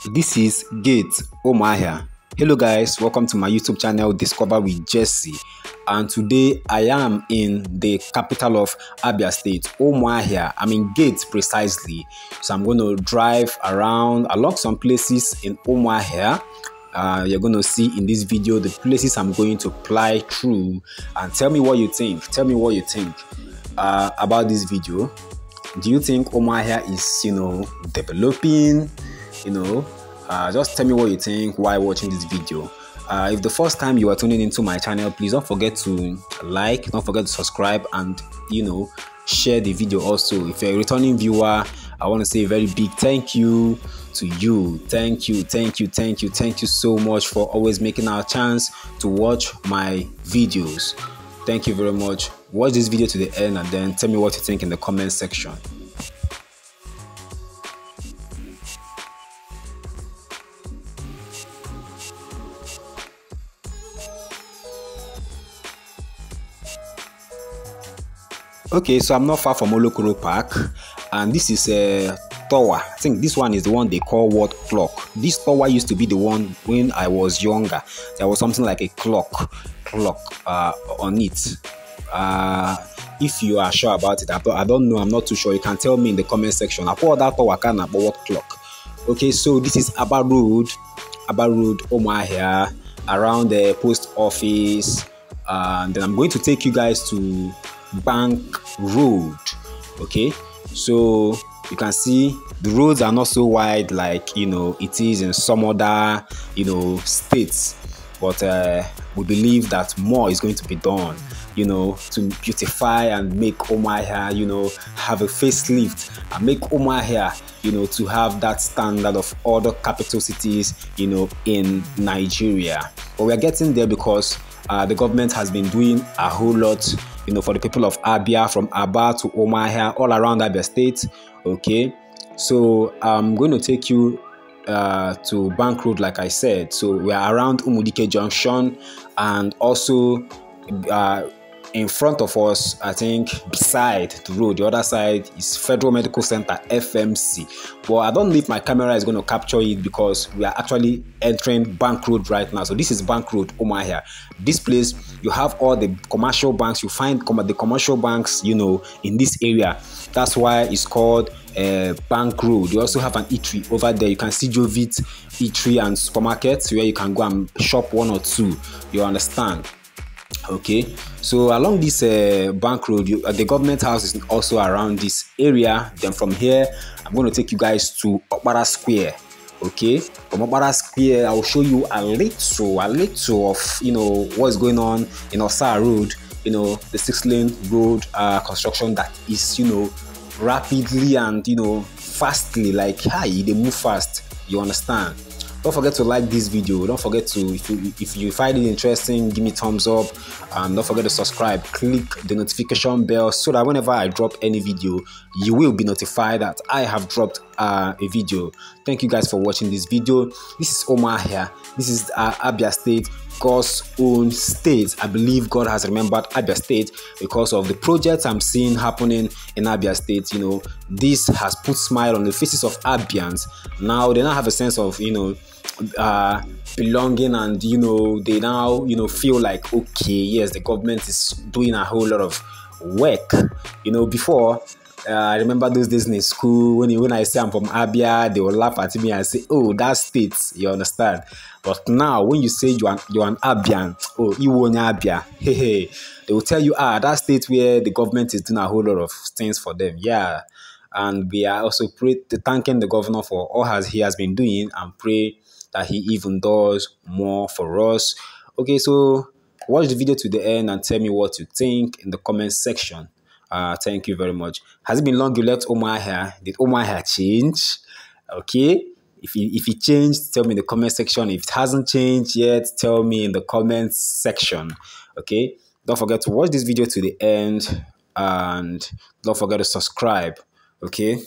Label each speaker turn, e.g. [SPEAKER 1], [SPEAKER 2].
[SPEAKER 1] This is Gate Umuahia. Hello guys, welcome to my YouTube channel Discover with Jesse, and today I am in the capital of Abia State, Umuahia. I'm in Gate precisely, so I'm going to drive around along some places in Umuahia. You're going to see in this video the places I'm going to fly through, and tell me what you think. Tell me what you think about this video. Do you think Umuahia is, developing? Just tell me what you think while watching this video. If the first time you are tuning into my channel, please don't forget to like, don't forget to subscribe, and share the video also. If you're a returning viewer, I want to say a very big thank you to you. Thank you so much for always making our chance to watch my videos. Thank you very much. Watch this video to the end and then tell me what you think in the comment section. Okay, so I'm not far from Olokoro Park, and this is a tower. I think this one is the one they call what clock. This tower used to be the one when I was younger. There was something like a clock on it. If you are sure about it, I don't know. I'm not too sure. You can tell me in the comment section. I put that tower can about what clock. Okay, so this is Abia Road, Umuahia, around the post office, and then I'm going to take you guys to Bank Road. Okay, so you can see the roads are not so wide like it is in some other states, but we believe that more is going to be done to beautify and make Umuahia have a facelift and make Umuahia to have that standard of other capital cities in Nigeria. But we're getting there because the government has been doing a whole lot for the people of Abia, from Abia to Umuahia, all around Abia State. Okay, so I'm going to take you to Bank Road, like I said. So we are around Umudike Junction, and also in front of us, I think beside the road, the other side is Federal Medical Center, FMC. But I don't know if my camera is going to capture it because we are actually entering Bank Road right now. So this is Bank Road, Umuahia. This place, you have all the commercial banks. You find the commercial banks, in this area. That's why it's called Bank Road. You also have an eatery over there. You can see Jovit Eatery and Supermarkets where you can go and shop one or two. You understand? Okay, so along this Bank Road, the government house is also around this area. Then from here, I'm going to take you guys to Okpara Square. Okay, from Okpara Square, I will show you a little of what's going on in Osa Road. The 6-lane road construction that is rapidly and fastly, like they move fast. You understand? Don't forget to like this video. Don't forget to, if you find it interesting, give me thumbs up, and don't forget to subscribe. Click the notification bell so that whenever I drop any video, you will be notified that I have dropped a video. Thank you guys for watching this video. This is Umuahia. This is Abia State, God's own state. I believe God has remembered Abia State because of the projects I'm seeing happening in Abia State. This has put smile on the faces of Abians. Now they now have a sense of belonging, and they now feel like, okay, yes, the government is doing a whole lot of work. Before, I remember those days in school when I say I'm from Abia, they will laugh at me and say, oh, that's state. You understand? But now when you say you're an Abian, oh, you want Abia, hey, they will tell you, that state where the government is doing a whole lot of things for them. Yeah, and we are also thanking the governor for all he has been doing, and pray that he even does more for us. Okay, so watch the video to the end and tell me what you think in the comment section. Thank you very much. Has it been long you left Umuahia? Did Umuahia change? Okay, if it changed, tell me in the comment section. If it hasn't changed yet, tell me in the comment section. Okay, don't forget to watch this video to the end, and don't forget to subscribe. Okay.